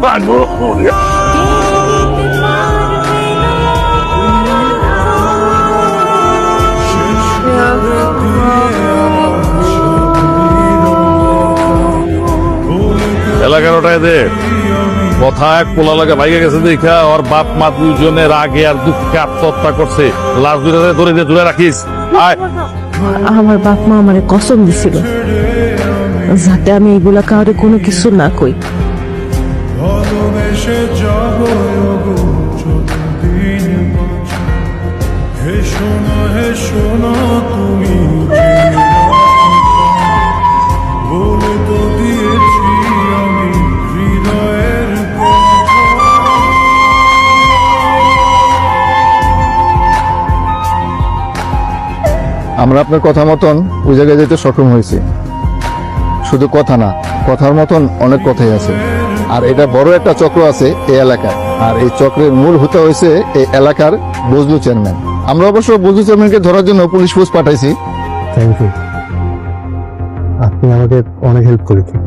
পাগল এলাকার ওটাই দে কথা এক পোলা লাগে ভাইকে গেছে দেখা ওর বাপ মা দুজনের আগে আর দুঃখে আত্মহত্যা করছে লাশ দুটা ধরে দিয়ে দূরে রাখিস আয় আমার বাপ মা আমারে কসম দিছিল যাতে আমি এগুলা কাউরে কোনো কিছু না কই। ভালোবেসে যাব যতদিন বাঁচি। হে শোনো তুমি বলে তো দিয়েছি আমি হৃদয়ের কথা। আমরা আপনার কথা মতন ওই জায়গায় যেতে সক্ষম হয়েছি। শুধু কথা না, কথার মতন অনেক কথাই আছে। আর এটা বড় একটা চক্র আছে এই এলাকায়। আর এই চক্রের মূল হতে হয়েছে এই এলাকার বজলু চেয়ারম্যান। আমরা অবশ্য বজলু চেয়ারম্যানকে ধরার জন্য পুলিশ ফোর্স পাঠাইছি। থ্যাংক ইউ, আপনি আমাদের অনেক হেল্প করেছেন।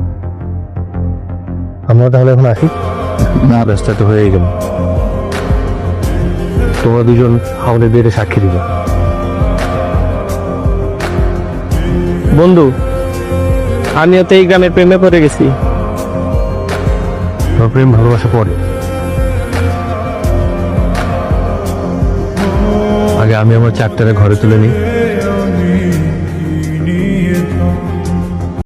আমরা তাহলে এখন আসি। না, ব্যস্ত তো হয়ে গেল। তোমরা দুজন আমাদের বিয়েতে সাক্ষী দিবে। বন্ধু, আমিও তো এই গ্রামের প্রেমে পড়ে গেছি। তোমার প্রেম ভালোবাসা পরে, আগে আমি আমার চারটারে ঘরে তুলে নিই,